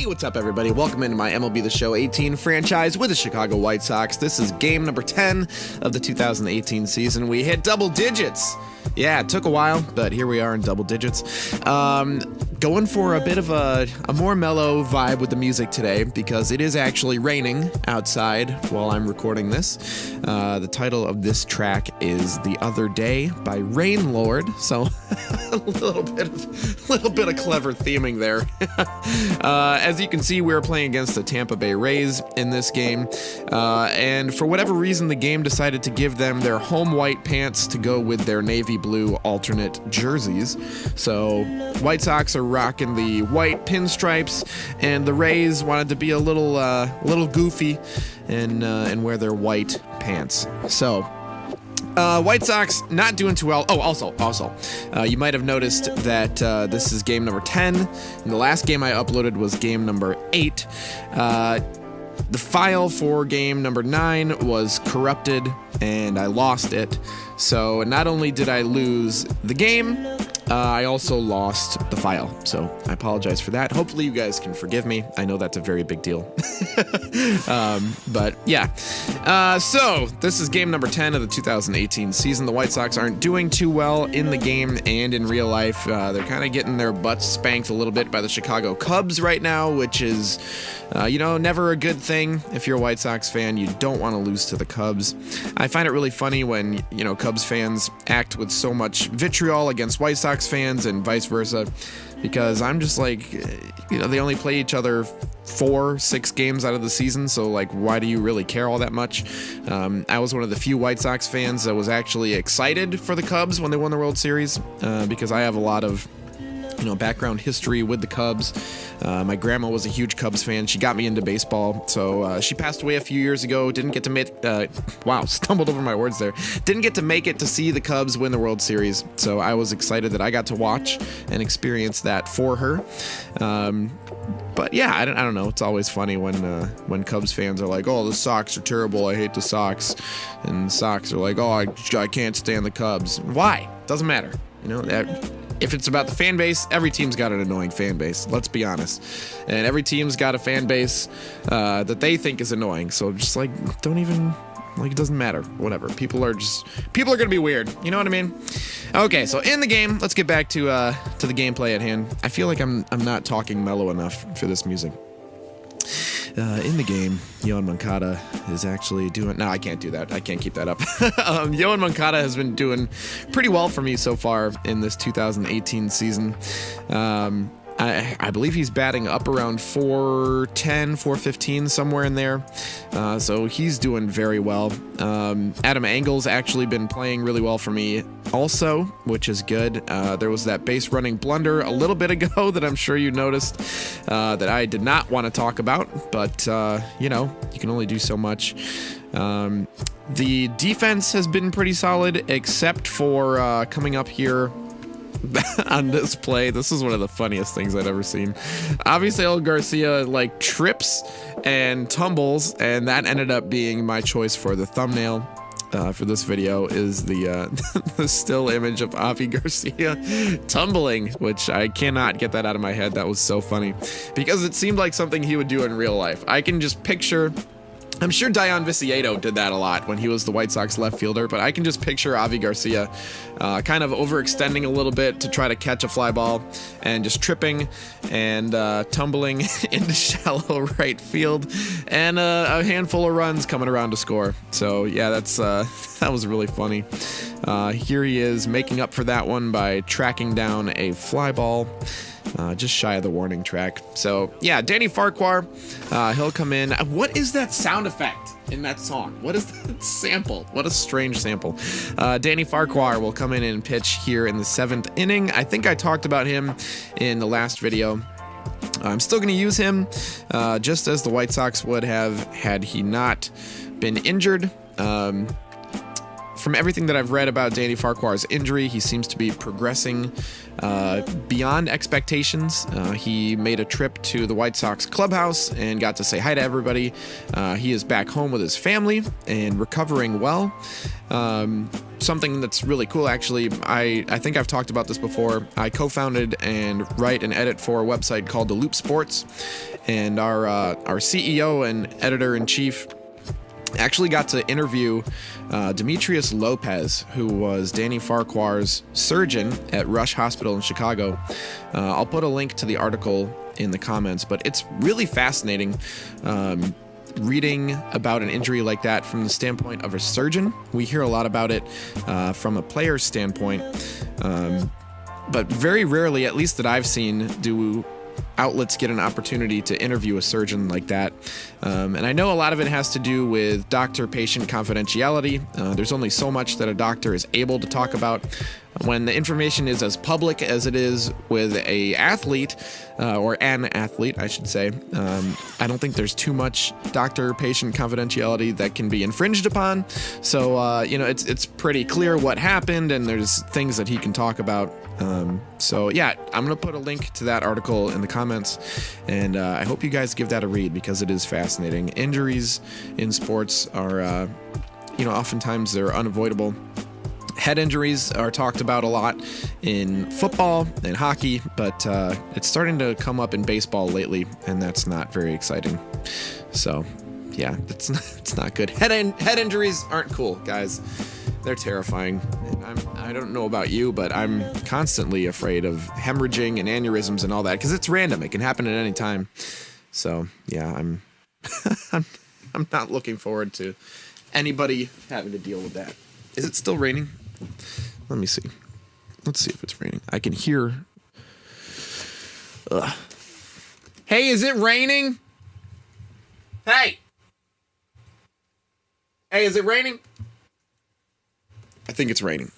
Hey, what's up, everybody? Welcome into my MLB The Show 18 franchise with the Chicago White Sox. This is game number 10 of the 2018 season. We hit double digits. Yeah, it took a while, but here we are in double digits. Going for a bit of a more mellow vibe with the music today because it is actually raining outside while I'm recording this. The title of this track is The Other Day by Rain Lord, so a little bit of clever theming there. As you can see, we were playing against the Tampa Bay Rays in this game, and for whatever reason, the game decided to give them their home white pants to go with their navy blue alternate jerseys. So White Sox are rocking the white pinstripes, and the Rays wanted to be a little goofy and wear their white pants. So White Sox not doing too well. Oh, also, you might have noticed that this is game number 10, and the last game I uploaded was game number 8. The file for game number 9 was corrupted, and I lost it. So not only did I lose the game, I also lost the file. So I apologize for that. Hopefully you guys can forgive me. I know that's a very big deal. But yeah. So this is game number 10 of the 2018 season. The White Sox aren't doing too well in the game and in real life. They're kind of getting their butts spanked a little bit by the Chicago Cubs right now, which is, never a good thing. If you're a White Sox fan, you don't want to lose to the Cubs. I find it really funny when, Cubs fans act with so much vitriol against White Sox fans and vice versa, because I'm just like, they only play each other 4-6 games out of the season, so like, why do you really care all that much? I was one of the few White Sox fans that was actually excited for the Cubs when they won the World Series, because I have a lot of background history with the Cubs. My grandma was a huge Cubs fan. She got me into baseball. So she passed away a few years ago. Didn't get to make, stumbled over my words there. Didn't get to make it to see the Cubs win the World Series. So I was excited that I got to watch and experience that for her. But yeah, I don't know. It's always funny when Cubs fans are like, "Oh, the Sox are terrible. I hate the Sox," and the Sox are like, "Oh, I can't stand the Cubs." Why? Doesn't matter. If it's about the fan base, every team's got an annoying fan base. Let's be honest. And every team's got a fan base that they think is annoying. So just don't even, it doesn't matter. Whatever. People are going to be weird. You know what I mean? Okay, so in the game, let's get back to the gameplay at hand. I feel like I'm not talking mellow enough for this music. In the game, Yoan Moncada is actually doing... No, I can't do that. I can't keep that up. Yoan Moncada has been doing pretty well for me so far in this 2018 season. I believe he's batting up around 410, 415, somewhere in there. So he's doing very well. Adam Engel's actually been playing really well for me also, which is good. There was that base running blunder a little bit ago that I'm sure you noticed that I did not want to talk about, but you can only do so much. The defense has been pretty solid, except for coming up here on this play. This is one of the funniest things I've ever seen. Avisail Garcia trips and tumbles, and that ended up being my choice for the thumbnail for this video, is the the still image of Avi Garcia tumbling, which I cannot get that out of my head. That was so funny because it seemed like something he would do in real life. I can just picture... I'm sure Dion Viciedo did that a lot when he was the White Sox left fielder, but I can just picture Avi Garcia kind of overextending a little bit to try to catch a fly ball and just tripping and tumbling into shallow right field, and a handful of runs coming around to score. So yeah, that was really funny. Here he is making up for that one by tracking down a fly ball. Just shy of the warning track. So yeah, Danny Farquhar, he'll come in. What is that sound effect in that song? What is that sample? What a strange sample. Danny Farquhar will come in and pitch here in the 7th inning. I think I talked about him in the last video. I'm still going to use him, just as the White Sox would have had he not been injured. From everything that I've read about Danny Farquhar's injury, he seems to be progressing beyond expectations. He made a trip to the White Sox clubhouse and got to say hi to everybody. He is back home with his family and recovering well. Something that's really cool, actually, I think I've talked about this before. I co-founded and write and edit for a website called The Loop Sports, and our CEO and editor-in-chief actually got to interview Demetrius Lopez, who was Danny Farquhar's surgeon at Rush Hospital in Chicago. I'll put a link to the article in the comments, but it's really fascinating reading about an injury like that from the standpoint of a surgeon. We hear a lot about it from a player's standpoint, but very rarely, at least that I've seen, do outlets get an opportunity to interview a surgeon like that. And I know a lot of it has to do with doctor-patient confidentiality. There's only so much that a doctor is able to talk about. When the information is as public as it is with a athlete, or an athlete, I should say, I don't think there's too much doctor-patient confidentiality that can be infringed upon. So, it's pretty clear what happened, and there's things that he can talk about. So yeah, I'm going to put a link to that article in the comments, and I hope you guys give that a read because it is fascinating. Injuries in sports are, oftentimes they're unavoidable. Head injuries are talked about a lot in football and hockey, but it's starting to come up in baseball lately, and that's not very exciting. So yeah, it's not good. Head injuries aren't cool, guys. They're terrifying. And I don't know about you, but I'm constantly afraid of hemorrhaging and aneurysms and all that because it's random. It can happen at any time. So yeah, I'm I'm not looking forward to anybody having to deal with that. Is it still raining? Let me see. Let's see if it's raining. I can hear. Ugh. Hey, is it raining? Hey, is it raining? I think it's raining.